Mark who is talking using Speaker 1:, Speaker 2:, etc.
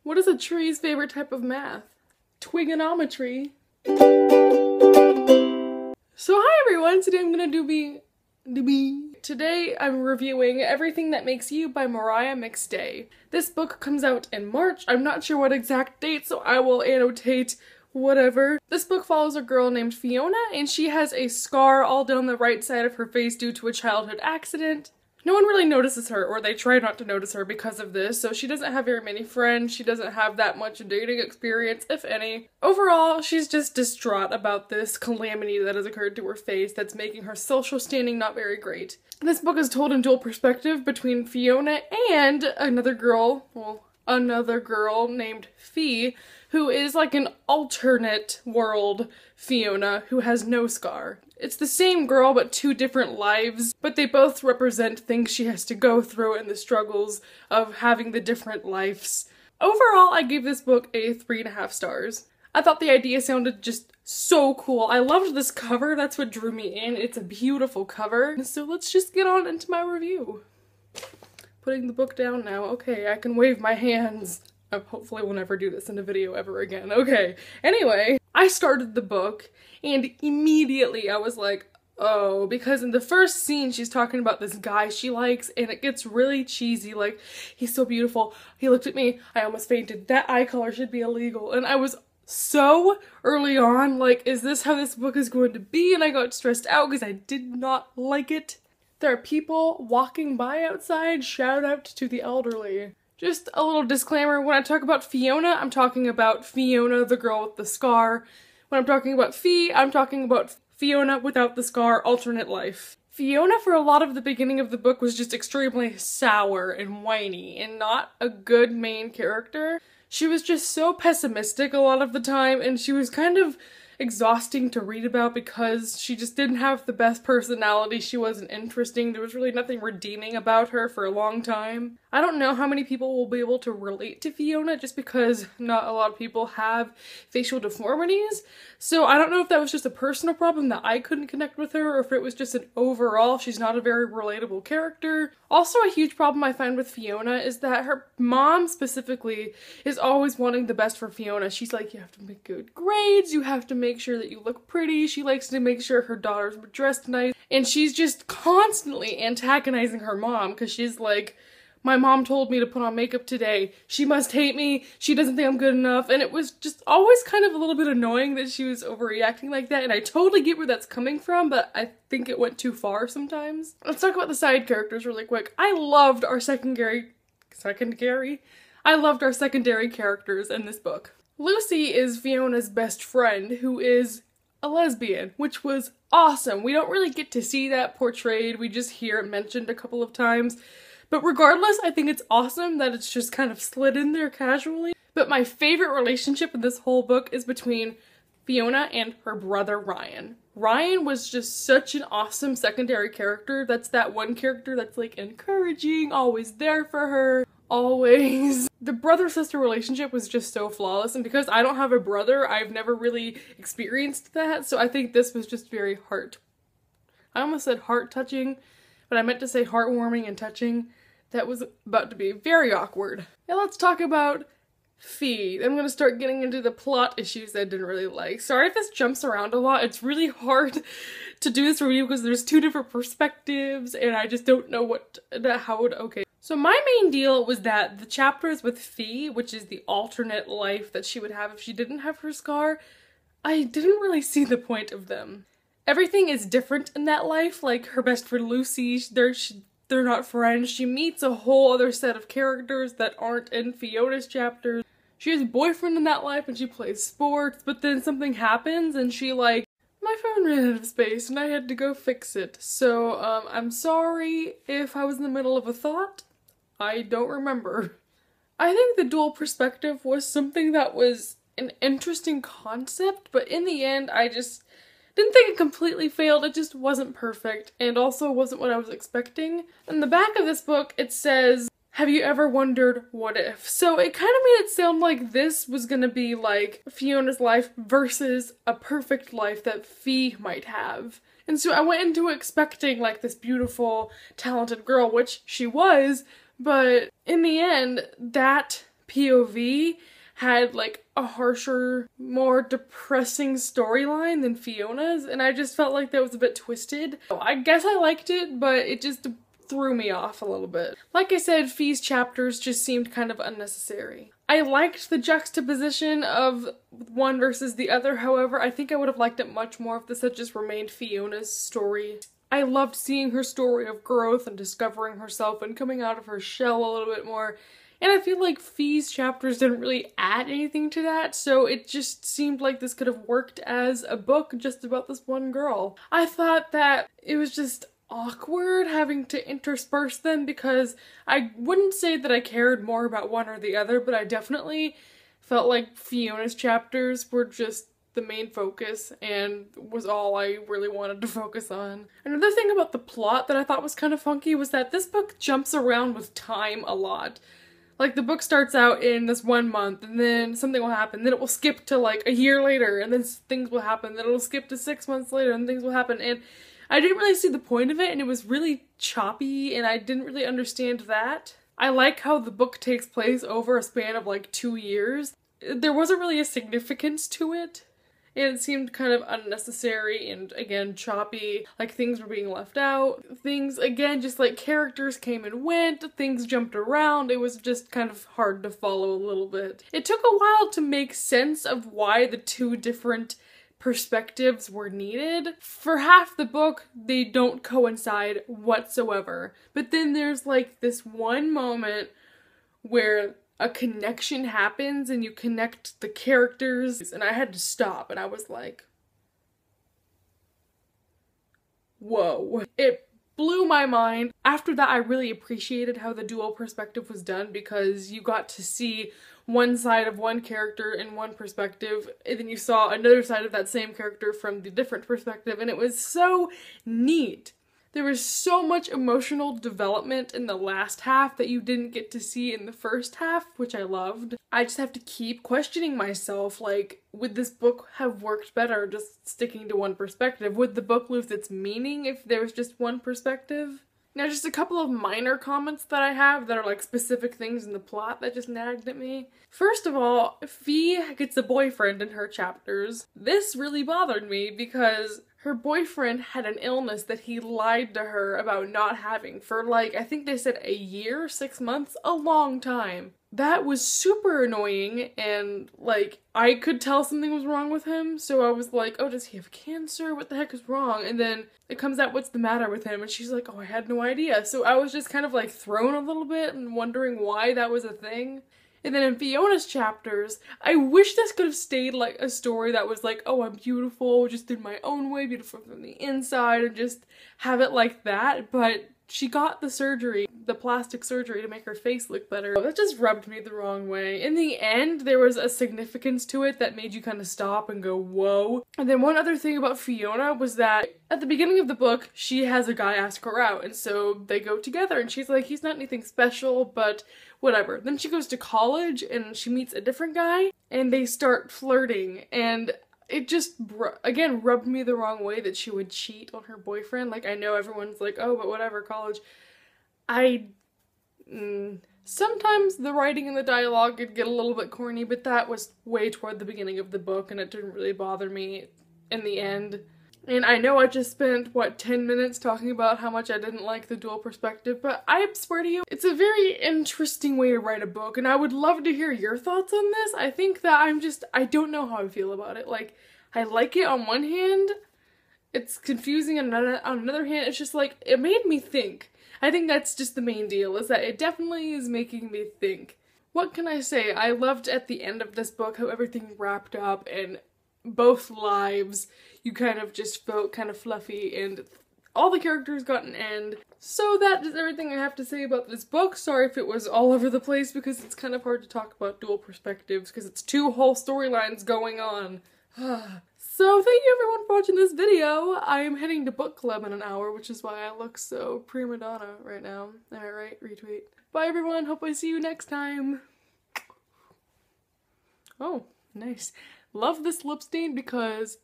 Speaker 1: What is a tree's favorite type of math? Twigonometry. So hi everyone, today I'm gonna Today I'm reviewing Everything That Makes You by Moriah McStay. This book comes out in March. I'm not sure what exact date, so I will annotate whatever. This book follows a girl named Fiona, and she has a scar all down the right side of her face due to a childhood accident. No one really notices her, or they try not to notice her because of this, so she doesn't have very many friends, she doesn't have that much dating experience, if any. Overall, she's just distraught about this calamity that has occurred to her face that's making her social standing not very great. This book is told in dual perspective between Fiona and another girl named Fee, who is like an alternate world Fiona who has no scar. It's the same girl but two different lives, but they both represent things she has to go through and the struggles of having the different lives. Overall, I gave this book a 3.5 stars. I thought the idea sounded just so cool. I loved this cover, that's what drew me in. It's a beautiful cover. So let's just get on into my review. Putting the book down now. Okay, I can wave my hands. I hopefully will never do this in a video ever again. Okay, anyway, I started the book and immediately I was like, oh, because in the first scene she's talking about this guy she likes and it gets really cheesy, like, he's so beautiful, he looked at me, I almost fainted, that eye color should be illegal, and I was so early on like, is this how this book is going to be? And I got stressed out because I did not like it. There are people walking by outside, shout out to the elderly. Just a little disclaimer, when I talk about Fiona, I'm talking about Fiona, the girl with the scar. When I'm talking about Fee, I'm talking about Fiona without the scar, alternate life. Fiona, for a lot of the beginning of the book, was just extremely sour and whiny and not a good main character. She was just so pessimistic a lot of the time, and she was kind of exhausting to read about because she just didn't have the best personality. She wasn't interesting. There was really nothing redeeming about her for a long time. I don't know how many people will be able to relate to Fiona just because not a lot of people have facial deformities. So I don't know if that was just a personal problem that I couldn't connect with her or if it was just an overall she's not a very relatable character. Also, a huge problem I find with Fiona is that her mom specifically is always wanting the best for Fiona. She's like, you have to make good grades, you have to make sure that you look pretty, she likes to make sure her daughters were dressed nice, and she's just constantly antagonizing her mom because she's like, my mom told me to put on makeup today, she must hate me, she doesn't think I'm good enough, and it was just always kind of a little bit annoying that she was overreacting like that, and I totally get where that's coming from, but I think it went too far sometimes. Let's talk about the side characters really quick. I loved our secondary characters in this book. Lucy is Fiona's best friend, who is a lesbian, which was awesome. We don't really get to see that portrayed, we just hear it mentioned a couple of times. But regardless, I think it's awesome that it's just kind of slid in there casually. But my favorite relationship in this whole book is between Fiona and her brother Ryan. Ryan was just such an awesome secondary character. That's that one character that's like encouraging, always there for her, always. The brother-sister relationship was just so flawless, and because I don't have a brother, I've never really experienced that, so I think this was just very I almost said heart-touching, but I meant to say heartwarming and touching. That was about to be very awkward. Now let's talk about Fee. I'm gonna start getting into the plot issues that I didn't really like. Sorry if this jumps around a lot. It's really hard to do this review because there's two different perspectives and I just don't know okay. So my main deal was that the chapters with Fee, which is the alternate life that she would have if she didn't have her scar, I didn't really see the point of them. Everything is different in that life, like her best friend Lucy, they're not friends. She meets a whole other set of characters that aren't in Fiona's chapters. She has a boyfriend in that life and she plays sports, but then something happens and she like, my phone ran out of space and I had to go fix it. So, I'm sorry if I was in the middle of a thought. I don't remember. I think the dual perspective was something that was an interesting concept, but in the end, I just didn't think it completely failed. It just wasn't perfect, and also wasn't what I was expecting. In the back of this book, it says, have you ever wondered what if? So it kind of made it sound like this was gonna be like Fiona's life versus a perfect life that Fee might have. And so I went into expecting like this beautiful, talented girl, which she was, but in the end, that POV had like a harsher, more depressing storyline than Fiona's, and I just felt like that was a bit twisted. I guess I liked it, but it just threw me off a little bit. Like I said, Fi's chapters just seemed kind of unnecessary. I liked the juxtaposition of one versus the other, however, I think I would have liked it much more if this had just remained Fiona's story. I loved seeing her story of growth and discovering herself and coming out of her shell a little bit more. And I feel like Fi's chapters didn't really add anything to that, so it just seemed like this could have worked as a book just about this one girl. I thought that it was just awkward having to intersperse them because I wouldn't say that I cared more about one or the other, but I definitely felt like Fiona's chapters were just the main focus and was all I really wanted to focus on. Another thing about the plot that I thought was kind of funky was that this book jumps around with time a lot. Like, the book starts out in this 1 month, and then something will happen, then it will skip to like a year later, and then things will happen, then it'll skip to 6 months later, and things will happen, and I didn't really see the point of it, and it was really choppy, and I didn't really understand that. I like how the book takes place over a span of like 2 years. There wasn't really a significance to it. It seemed kind of unnecessary and, again, choppy, like things were being left out. Things, again, just like characters came and went, things jumped around, it was just kind of hard to follow a little bit. It took a while to make sense of why the two different perspectives were needed. For half the book, they don't coincide whatsoever. But then there's like this one moment where a connection happens and you connect the characters, and I had to stop and I was like, whoa. It blew my mind. After that, I really appreciated how the dual perspective was done because you got to see one side of one character in one perspective, and then you saw another side of that same character from the different perspective, and it was so neat. There was so much emotional development in the last half that you didn't get to see in the first half, which I loved. I just have to keep questioning myself, like, would this book have worked better just sticking to one perspective? Would the book lose its meaning if there was just one perspective? Now, just a couple of minor comments that I have that are like specific things in the plot that just nagged at me. First of all, Fi gets a boyfriend in her chapters. This really bothered me because her boyfriend had an illness that he lied to her about not having for like, I think they said a year, 6 months, a long time. That was super annoying, and like, I could tell something was wrong with him, so I was like, oh, does he have cancer? What the heck is wrong? And then it comes out, what's the matter with him? And she's like, oh, I had no idea. So I was just kind of like thrown a little bit and wondering why that was a thing. And then in Fiona's chapters, I wish this could have stayed like a story that was like, oh, I'm beautiful, just in my own way, beautiful from the inside, and just have it like that, but she got the surgery, the plastic surgery to make her face look better. That just rubbed me the wrong way. In the end, there was a significance to it that made you kind of stop and go, whoa. And then one other thing about Fiona was that at the beginning of the book, she has a guy ask her out, and so they go together, and she's like, he's not anything special, but whatever. Then she goes to college, and she meets a different guy, and they start flirting, and it just, again, rubbed me the wrong way that she would cheat on her boyfriend. Like, I know everyone's like, oh, but whatever, college. Sometimes the writing and the dialogue could get a little bit corny, but that was way toward the beginning of the book, and it didn't really bother me in the end. And I know I just spent, what, 10 minutes talking about how much I didn't like the dual perspective, but I swear to you, it's a very interesting way to write a book, and I would love to hear your thoughts on this. I think that I don't know how I feel about it. Like, I like it on one hand, it's confusing on another hand, it's just like, it made me think. I think that's just the main deal, is that it definitely is making me think. What can I say? I loved at the end of this book how everything wrapped up, and both lives, you kind of just felt kind of fluffy, and all the characters got an end. So that is everything I have to say about this book. Sorry if it was all over the place, because it's kind of hard to talk about dual perspectives, because it's two whole storylines going on. So thank you everyone for watching this video. I am heading to book club in an hour, which is why I look so prima donna right now. Alright, retweet. Bye everyone, hope I see you next time. Oh, nice. Love this lip stain because